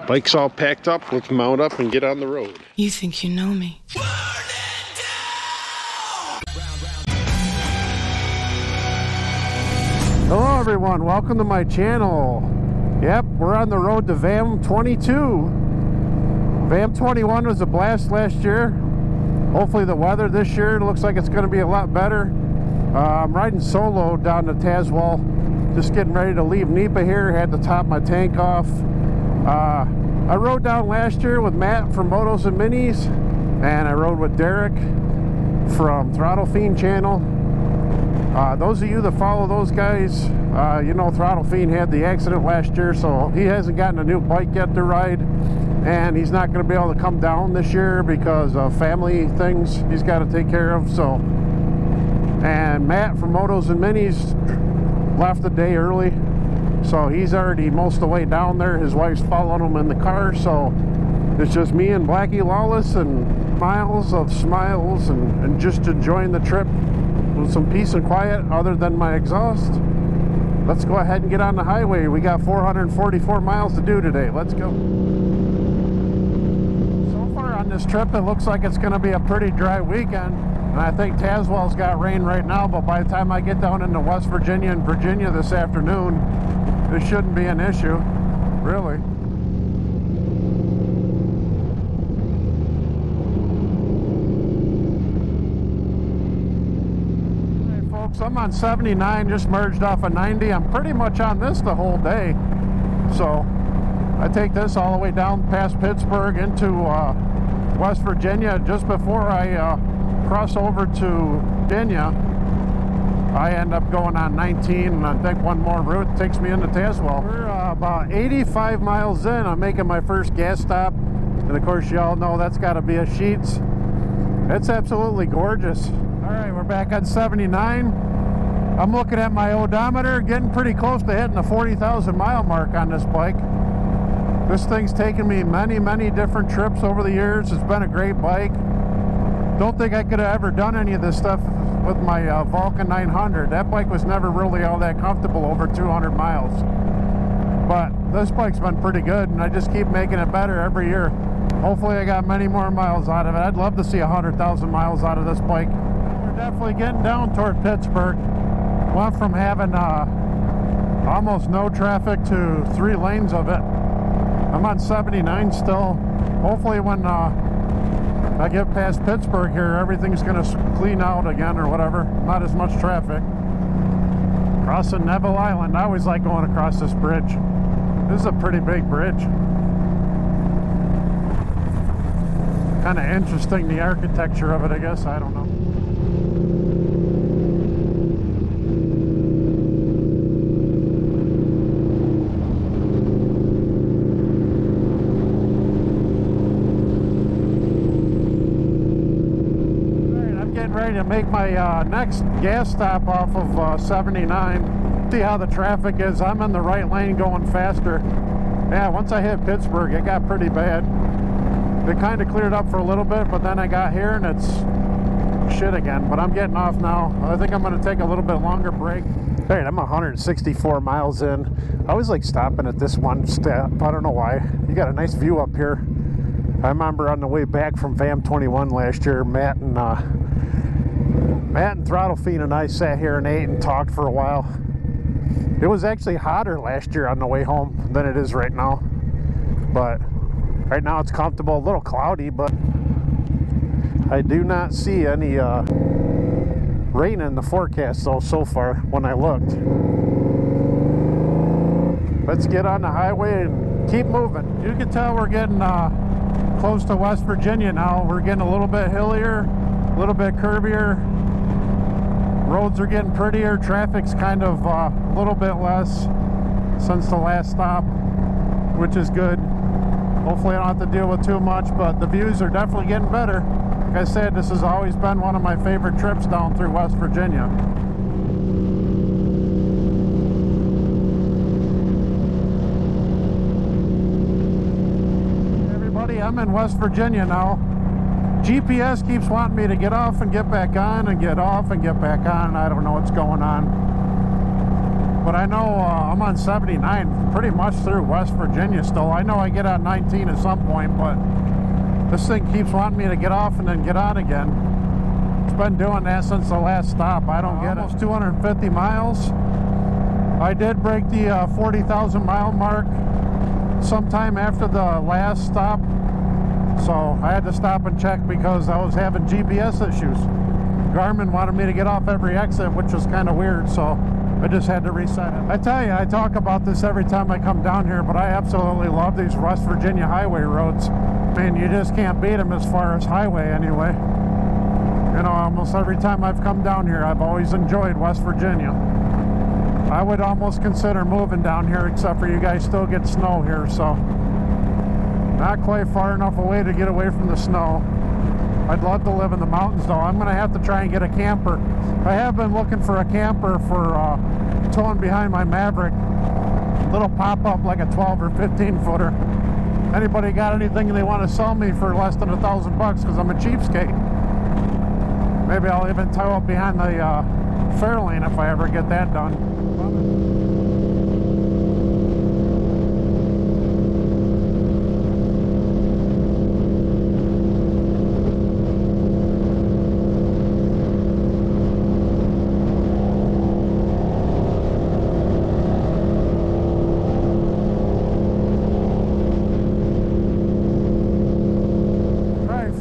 Bike's all packed up, let's mount up and get on the road. You think you know me? Hello everyone, welcome to my channel. Yep, we're on the road to VAM 22. VAM 21 was a blast last year. Hopefully the weather this year looks like it's going to be a lot better. I'm riding solo down to Tazewell. Just getting ready to leave NEPA here. Had to top my tank off. I rode down last year with Matt from Motos and Minis, and I rode with Derek from Throttle Fiend channel. Those of you that follow those guys, you know Throttle Fiend had the accident last year, so he hasn't gotten a new bike yet to ride, and he's not going to be able to come down this year because of family things he's got to take care of. So, and Matt from Motos and Minis left a day early, so he's already most of the way down there. His wife's following him in the car, so it's just me and Blackie Lawless and miles of smiles and just enjoying the trip with some peace and quiet other than my exhaust. Let's go ahead and get on the highway. We got 444 miles to do today. Let's go. So far on this trip, it looks like it's going to be a pretty dry weekend. And I think Tazewell's got rain right now, but by the time I get down into West Virginia and Virginia this afternoon, this shouldn't be an issue, really. I'm on 79, just merged off of 90. I'm pretty much on this the whole day. So I take this all the way down past Pittsburgh into West Virginia. Just before I cross over to Virginia, I end up going on 19, and I think one more route takes me into Tazewell. We're about 85 miles in. I'm making my first gas stop, and of course you all know that's got to be a Sheetz. It's absolutely gorgeous. All right, we're back on 79. I'm looking at my odometer, getting pretty close to hitting the 40,000 mile mark on this bike. This thing's taken me many different trips over the years. It's been a great bike. Don't think I could have ever done any of this stuff with my Vulcan 900. That bike was never really all that comfortable over 200 miles. But this bike's been pretty good, and I just keep making it better every year. Hopefully I got many more miles out of it. I'd love to see 100,000 miles out of this bike. We're definitely getting down toward Pittsburgh. Went from having almost no traffic to 3 lanes of it. I'm on 79 still. Hopefully when I get past Pittsburgh here, everything's going to clean out again or whatever. Not as much traffic. Crossing Neville Island. I always like going across this bridge. This is a pretty big bridge. Kind of interesting, the architecture of it, I guess. I don't know. Ready to make my next gas stop off of 79. See how the traffic is. I'm in the right lane going faster. Yeah, once I hit Pittsburgh, it got pretty bad. It kind of cleared up for a little bit, but then I got here and it's shit again. But I'm getting off now. I think I'm going to take a little bit longer break. All right, I'm 164 miles in. I always like stopping at this one stop. I don't know why. You got a nice view up here. I remember on the way back from VAM 21 last year, Matt and Throttle Fiend and I sat here and ate and talked for a while. It was actually hotter last year on the way home than it is right now. But right now it's comfortable, a little cloudy, but I do not see any rain in the forecast though so far when I looked. Let's get on the highway and keep moving. You can tell we're getting close to West Virginia now. We're getting a little bit hillier, a little bit curvier. Roads are getting prettier. Traffic's kind of a little bit less since the last stop, which is good. Hopefully I don't have to deal with too much, but the views are definitely getting better. Like I said, this has always been one of my favorite trips down through West Virginia. Hey everybody, I'm in West Virginia now. GPS keeps wanting me to get off and get back on and get off and get back on. I don't know what's going on. But I know I'm on 79 pretty much through West Virginia still. I know I get on 19 at some point, but this thing keeps wanting me to get off and then get on again. It's been doing that since the last stop. I don't get it. Almost 250 miles. I did break the 40,000 mile mark sometime after the last stop. So I had to stop and check because I was having GPS issues. Garmin wanted me to get off every exit, which was kind of weird, so I just had to reset it. I tell you, I talk about this every time I come down here, but I absolutely love these West Virginia highway roads. I mean, you just can't beat them as far as highway anyway. You know, almost every time I've come down here, I've always enjoyed West Virginia. I would almost consider moving down here, except for you guys still get snow here, so not quite far enough away to get away from the snow. I'd love to live in the mountains, though. I'm going to have to try and get a camper. I have been looking for a camper for towing behind my Maverick. Little pop-up like a 12 or 15 footer. Anybody got anything they want to sell me for less than $1,000 because I'm a cheapskate? Maybe I'll even tow up behind the Fairlane if I ever get that done.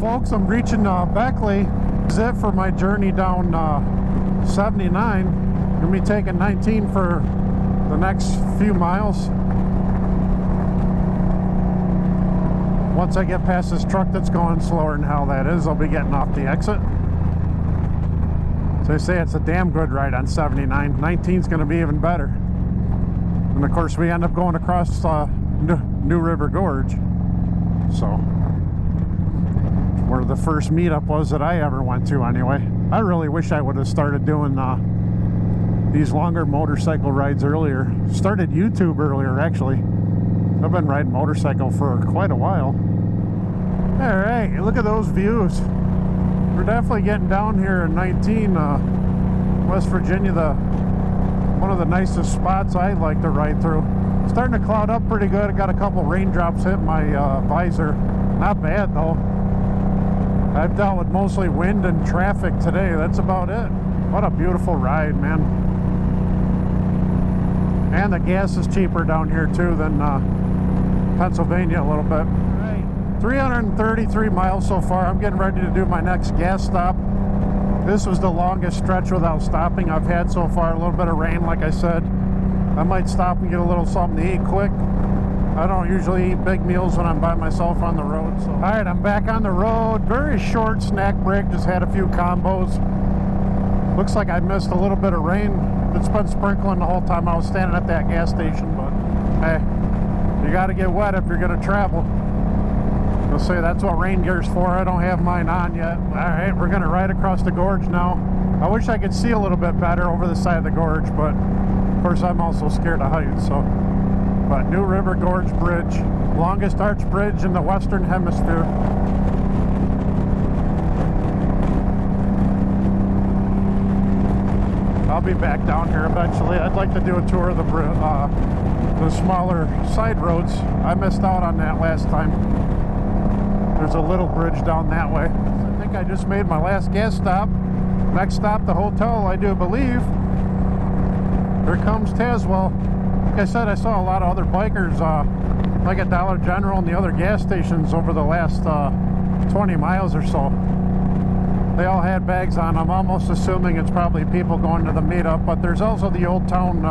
Folks, I'm reaching Beckley. This is it for my journey down 79. I'm going to be taking 19 for the next few miles. Once I get past this truck that's going slower than hell that is, I'll be getting off the exit. So they say it's a damn good ride on 79. 19 is going to be even better. And of course we end up going across New River Gorge. So where the first meetup was that I ever went to anyway. I really wish I would have started doing these longer motorcycle rides earlier. Started YouTube earlier, actually. I've been riding motorcycle for quite a while. Alright, look at those views. We're definitely getting down here in 19, West Virginia, one of the nicest spots I like to ride through. Starting to cloud up pretty good. I got a couple raindrops hit my visor. Not bad though. I've dealt with mostly wind and traffic today. That's about it. What a beautiful ride, man. And the gas is cheaper down here too than Pennsylvania a little bit. Right. 333 miles so far. I'm getting ready to do my next gas stop. This was the longest stretch without stopping I've had so far. A little bit of rain, like I said. I might stop and get a little something to eat quick. I don't usually eat big meals when I'm by myself on the road. So. Alright, I'm back on the road. Very short snack break. Just had a few combos. Looks like I missed a little bit of rain. It's been sprinkling the whole time I was standing at that gas station. But hey, you got to get wet if you're going to travel. They'll say that's what rain gear's for. I don't have mine on yet. Alright, we're going to ride across the gorge now. I wish I could see a little bit better over the side of the gorge, but of course I'm also scared of heights, so. But New River Gorge Bridge, longest arch bridge in the Western Hemisphere. I'll be back down here eventually. I'd like to do a tour of the smaller side roads. I missed out on that last time. There's a little bridge down that way. I think I just made my last gas stop. Next stop, the hotel, I do believe. Here comes Tazewell. Like I said, I saw a lot of other bikers, like at Dollar General and the other gas stations over the last 20 miles or so. They all had bags on. I'm almost assuming it's probably people going to the meetup, but there's also the Old Town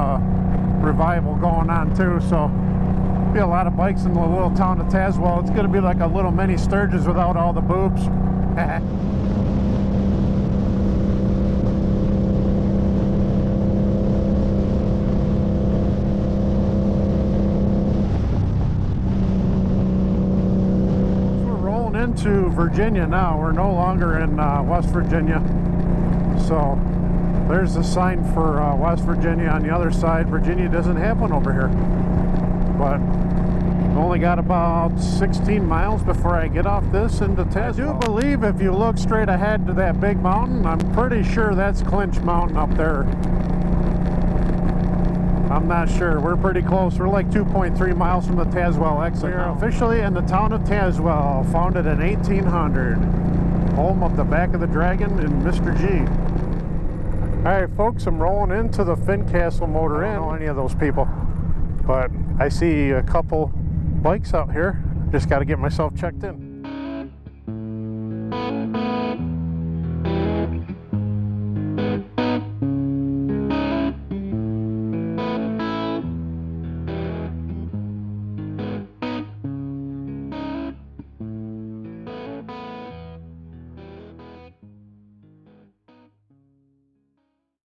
revival going on too, so there'll be a lot of bikes in the little town of Tazewell. It's going to be like a little mini Sturgis without all the boobs. Into Virginia now. We're no longer in West Virginia, so there's a sign for West Virginia on the other side. Virginia doesn't have one over here, but only got about 16 miles before I get off this into Tazewell. I do believe if you look straight ahead to that big mountain, I'm pretty sure that's Clinch Mountain up there. I'm not sure. We're pretty close. We're like 2.3 miles from the Tazewell exit. We're officially in the town of Tazewell, founded in 1800. Home of the Back of the Dragon and Mr. G. Alright folks, I'm rolling into the Fincastle Motor Inn. I don't know any of those people, but I see a couple bikes out here. Just got to get myself checked in.